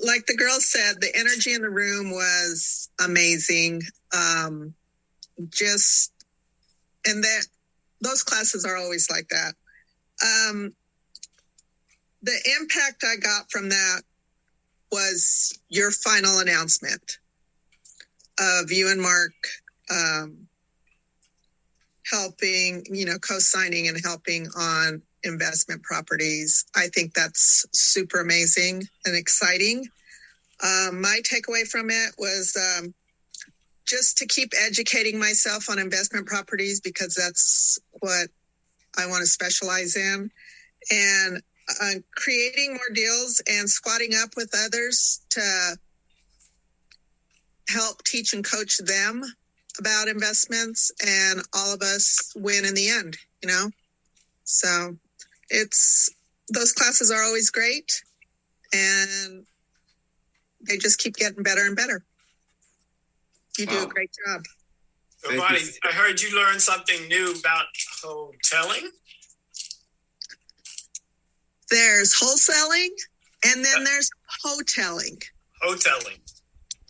like the girl said, the energy in the room was amazing. And those classes are always like that. The impact I got from that was your final announcement of you and Mark helping, co-signing and helping on investment properties. I think that's super amazing and exciting. My takeaway from it was just to keep educating myself on investment properties, because that's what I want to specialize in, and creating more deals and squatting up with others to help teach and coach them about investments, and all of us win in the end, So those classes are always great, and they just keep getting better and better. You do a great job. So, Bonnie, I heard you learned something new about hoteling. There's wholesaling, and then there's hoteling. Hoteling.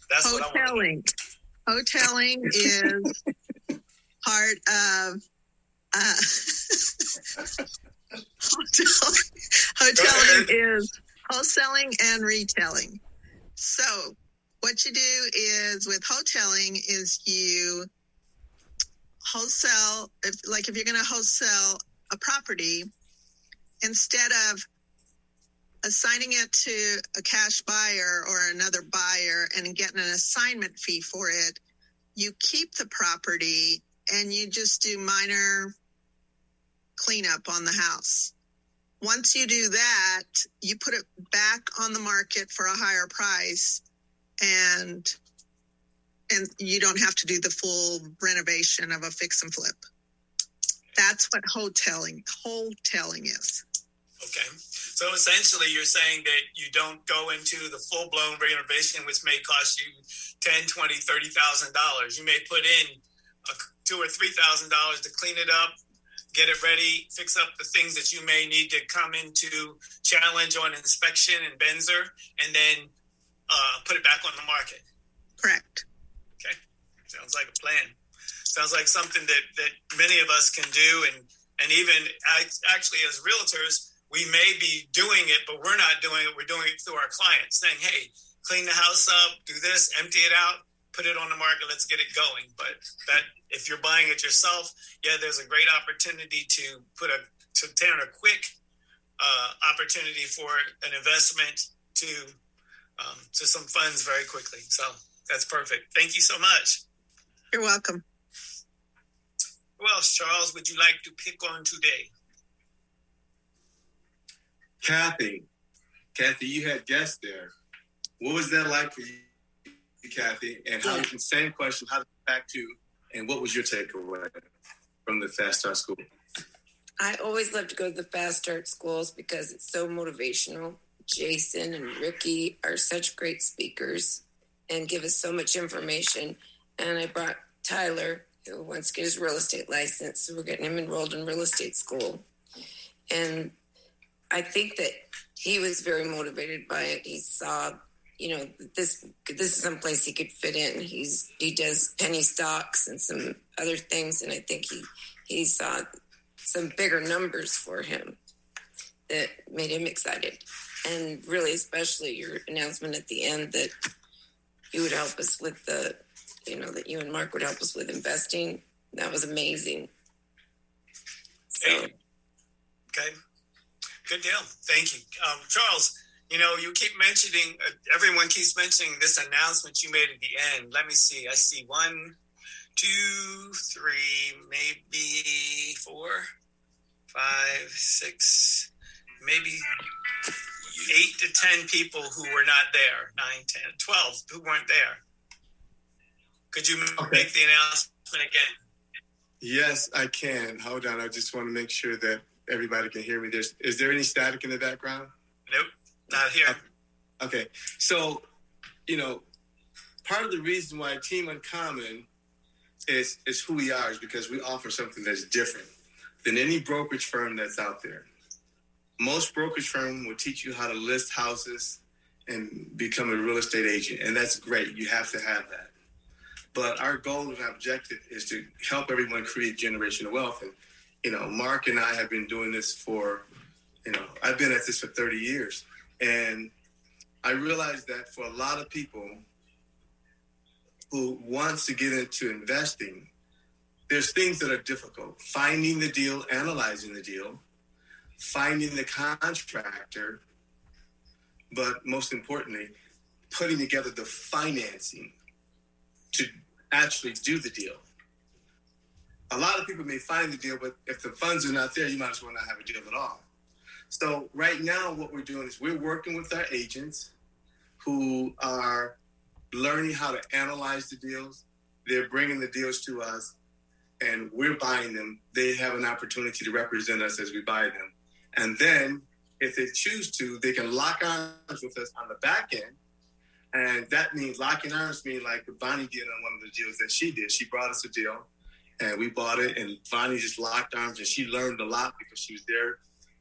That's what I want. Hoteling is part of hoteling is wholesaling and retailing. So what you do is with hoteling is you wholesale, if you're going to wholesale a property, instead of assigning it to a cash buyer or another buyer and getting an assignment fee for it, you keep the property and you just do minor cleanup on the house. Once you do that, you put it back on the market for a higher price, and you don't have to do the full renovation of a fix and flip. That's what hoteling is. Okay. So essentially you're saying that you don't go into the full-blown renovation, which may cost you $10,000, $20,000, $30,000. You may put in $2,000 or $3,000 to clean it up, get it ready, fix up the things that you may need to come into challenge on inspection and Benzer, and then put it back on the market. Correct. Okay. Sounds like a plan. Sounds like something that many of us can do. And even actually as realtors, we may be doing it, but we're not doing it. We're doing it through our clients, saying, hey, clean the house up, do this, empty it out, put it on the market, let's get it going. But that if you're buying it yourself, there's a great opportunity to turn a quick opportunity for an investment to some funds very quickly. So that's perfect. Thank you so much. You're welcome. Who else, Charles, would you like to pick on today? Kathy, you had guests there. What was that like for you, Kathy? And how, same question, how did it impact you? And what was your takeaway from the Fast Start School? I always love to go to the Fast Start schools because it's so motivational. Jason and Ricky are such great speakers and give us so much information. And I brought Tyler, who wants to get his real estate license. So we're getting him enrolled in real estate school. And I think that he was very motivated by it. He saw, this is someplace he could fit in. He does penny stocks and some other things. And I think he saw some bigger numbers for him that made him excited. And really, especially your announcement at the end that you would help us with that you and Mark would help us with investing. That was amazing. So. Okay. Good deal. Thank you. Charles, you keep mentioning, everyone keeps mentioning this announcement you made at the end. Let me see. I see 1, 2, 3, maybe 4, 5, 6, maybe 8 to 10 people who were not there, 9, 10, 12 who weren't there. Could you make the announcement again? Yes, I can. Hold on. I just want to make sure that everybody can hear me. Is there any static in the background? Nope, not here. Okay. So, part of the reason why Team Uncommon is who we are is because we offer something that's different than any brokerage firm that's out there. Most brokerage firms will teach you how to list houses and become a real estate agent. And that's great. You have to have that. But our goal and objective is to help everyone create generational wealth. And, Mark and I have been doing this for, I've been at this for 30 years. And I realized that for a lot of people who wants to get into investing, there's things that are difficult. Finding the deal, analyzing the deal, finding the contractor, but most importantly, putting together the financing to actually do the deal. A lot of people may find the deal, but if the funds are not there, you might as well not have a deal at all. So right now, what we're doing is we're working with our agents who are learning how to analyze the deals. They're bringing the deals to us, and we're buying them. They have an opportunity to represent us as we buy them. And then, if they choose to, they can lock arms with us on the back end. And that means locking arms means like Bonnie did on one of the deals that she did. She brought us a deal, and we bought it, and Bonnie just locked arms, and she learned a lot because she was there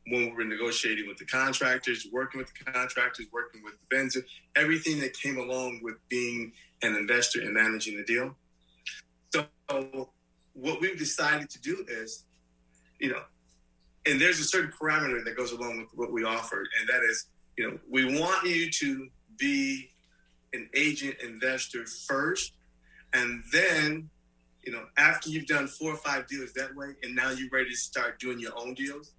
when we were negotiating with the contractors, working with the contractors, working with the vendor, everything that came along with being an investor and managing the deal. So what we've decided to do is, and there's a certain parameter that goes along with what we offer, and that is, we want you to be an agent investor first, and then, after you've done 4 or 5 deals that way, and now you're ready to start doing your own deals,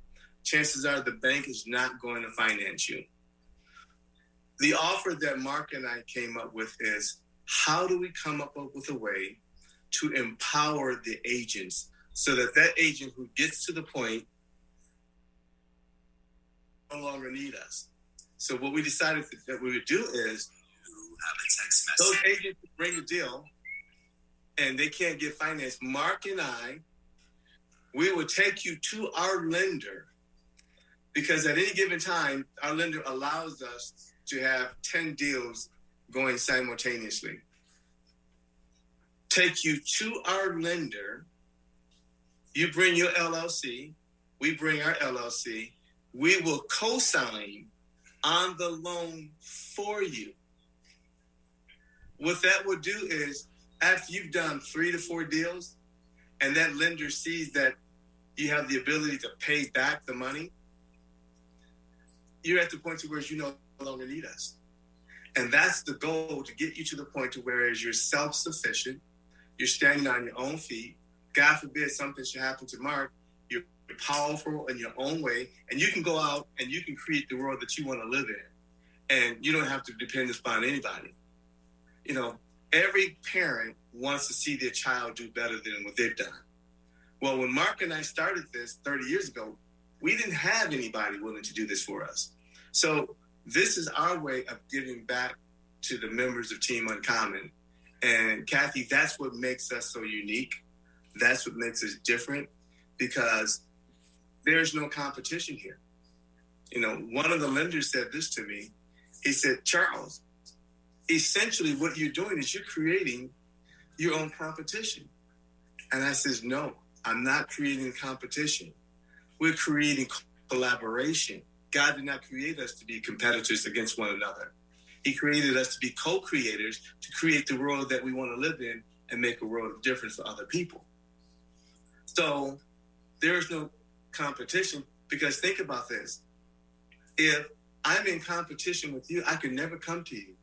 chances are the bank is not going to finance you. The offer that Mark and I came up with is, how do we come up with a way to empower the agents so that that agent who gets to the point no longer need us? So what we decided that we would do is, those agents bring the deal and they can't get financed. Mark and I, we will take you to our lender, because at any given time, our lender allows us to have 10 deals going simultaneously. Take you to our lender. You bring your LLC. We bring our LLC. We will co-sign on the loan for you. What that will do is, after you've done 3 to 4 deals, and that lender sees that you have the ability to pay back the money, you're at the point to where you no longer need us. And that's the goal, to get you to the point to where you're self-sufficient, you're standing on your own feet. God forbid something should happen to Mark, you're powerful in your own way, and you can go out and you can create the world that you want to live in. And you don't have to depend upon anybody. Every parent wants to see their child do better than what they've done. Well, when Mark and I started this 30 years ago, we didn't have anybody willing to do this for us. So this is our way of giving back to the members of Team Uncommon. And Kathy, that's what makes us so unique. That's what makes us different, because there's no competition here. One of the lenders said this to me. He said, Charles, essentially what you're doing is you're creating your own competition. And I says, no, I'm not creating competition. We're creating collaboration. God did not create us to be competitors against one another. He created us to be co-creators, to create the world that we want to live in and make a world of difference for other people. So there is no competition, because think about this. If I'm in competition with you, I can never come to you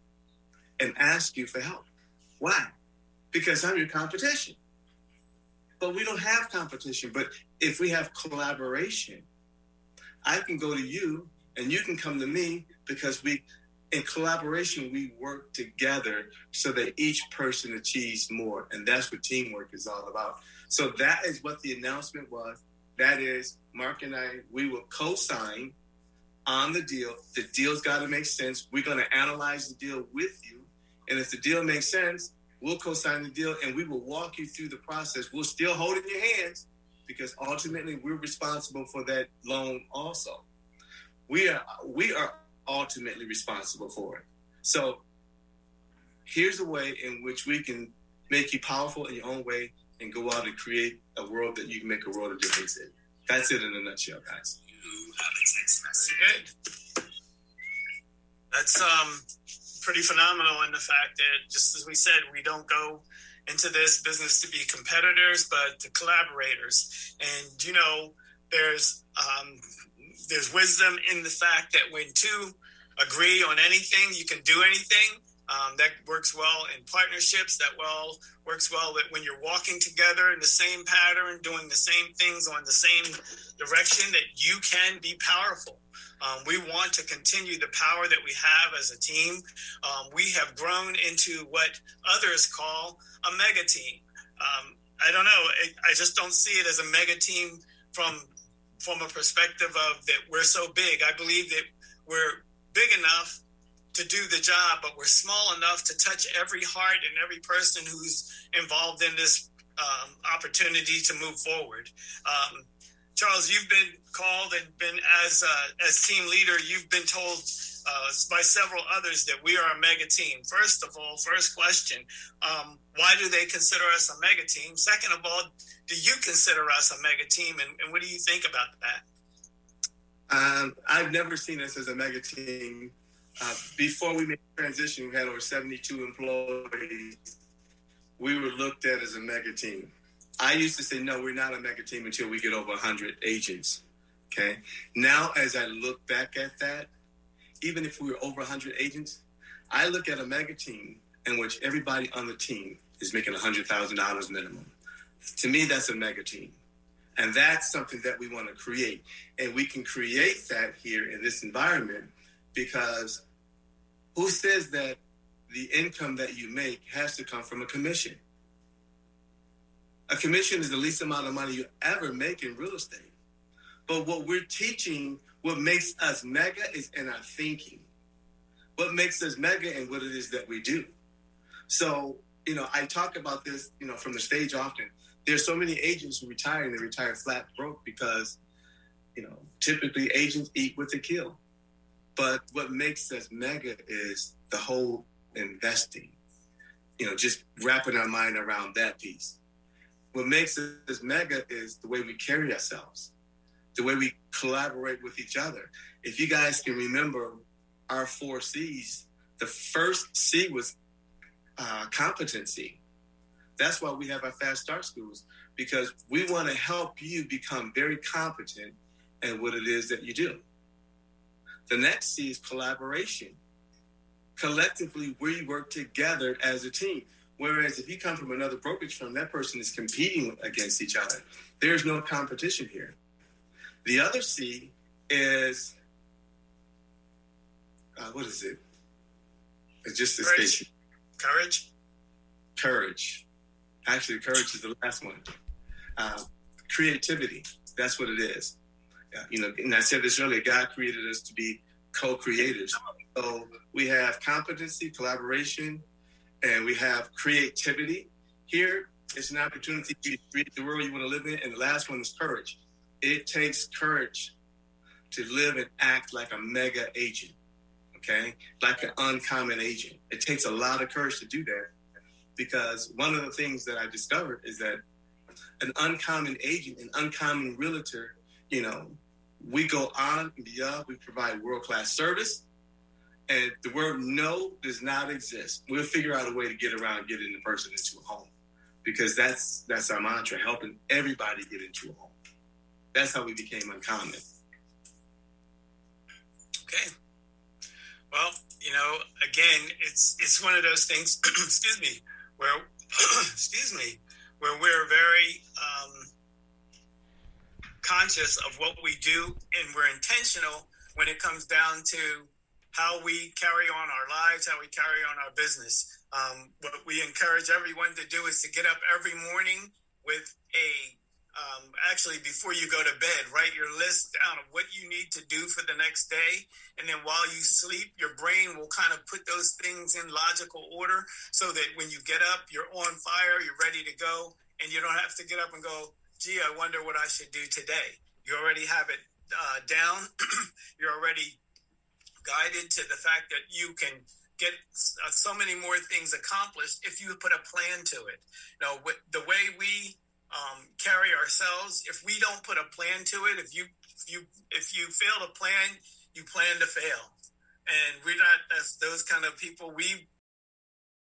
and ask you for help. Why? Because I'm your competition. But we don't have competition. But if we have collaboration, I can go to you and you can come to me, because in collaboration, we work together so that each person achieves more. And that's what teamwork is all about. So that is what the announcement was. That is, Mark and I, we will co-sign on the deal. The deal's got to make sense. We're going to analyze the deal with you. And if the deal makes sense, we'll co-sign the deal and we will walk you through the process. We'll still hold in your hands, because ultimately we're responsible for that loan also. We are ultimately responsible for it. So here's a way in which we can make you powerful in your own way and go out and create a world that you can make a world of difference in. That's it in a nutshell, guys. You have a text message. That's pretty phenomenal in the fact that, just as we said, we don't go into this business to be competitors, but to collaborators. And, you know, there's wisdom in the fact that when two agree on anything, you can do anything. That works well in partnerships. That works well that when you're walking together in the same pattern, doing the same things on the same direction, that you can be powerful. We want to continue the power that we have as a team. We have grown into what others call a mega team. I don't know. I just don't see it as a mega team from a perspective of that we're so big. I believe that we're big enough to do the job, but we're small enough to touch every heart and every person who's involved in this opportunity to move forward. Charles, you've been called and been as team leader, you've been told by several others that we are a mega team. First of all, first question, why do they consider us a mega team? Second of all, do you consider us a mega team, and what do you think about that? I've never seen us as a mega team. Before we made the transition, we had over 72 employees. We were looked at as a mega team. I used to say, no, we're not a mega team until we get over 100 agents. Okay. Now, as I look back at that, even if we were over 100 agents, I look at a mega team in which everybody on the team is making $100,000 minimum. To me, that's a mega team. And that's something that we want to create. And we can create that here in this environment because who says that the income that you make has to come from a commission? A commission is the least amount of money you ever make in real estate. But what we're teaching, what makes us mega is in our thinking. What makes us mega and what it is that we do. So, you know, I talk about this, you know, from the stage often. There's so many agents who retire and they retire flat broke because, you know, typically agents eat what they kill. But what makes us mega is the whole investing, you know, just wrapping our mind around that piece. What makes us mega is the way we carry ourselves, the way we collaborate with each other. If you guys can remember our 4 C's, the first C was competency. That's why we have our Fast Start schools, because we want to help you become very competent at what it is that you do. The next C is collaboration. Collectively, we work together as a team. Whereas if you come from another brokerage firm, that person is competing against each other. There's no competition here. The other C is, what is it? It's just a station. Courage? Courage. Actually, courage is the last one. Creativity. That's what it is. You know, and I said this earlier, God created us to be co-creators. So we have competency, collaboration, and we have creativity. Here, it's an opportunity to create the world you want to live in. And the last one is courage. It takes courage to live and act like a mega agent, okay? Like an uncommon agent. It takes a lot of courage to do that because one of the things that I discovered is that an uncommon agent, an uncommon realtor, you know, we go on and beyond. We provide world-class service. And the word no does not exist. We'll figure out a way to get around getting the person into a home because that's our mantra, helping everybody get into a home. That's how we became uncommon. Okay. Well, you know, again, it's one of those things, excuse me, where we're very conscious of what we do, and we're intentional when it comes down to how we carry on our lives, how we carry on our business. What we encourage everyone to do is to get up every morning with actually before you go to bed, write your list down of what you need to do for the next day. And then while you sleep, your brain will kind of put those things in logical order so that when you get up, you're on fire, you're ready to go, and you don't have to get up and go, gee, I wonder what I should do today. You already have it down. You're already guided to the fact that you can get so many more things accomplished if you put a plan to it. Now, the way we carry ourselves, if we don't put a plan to it, if you fail to plan, you plan to fail. and we're not as those kind of people. We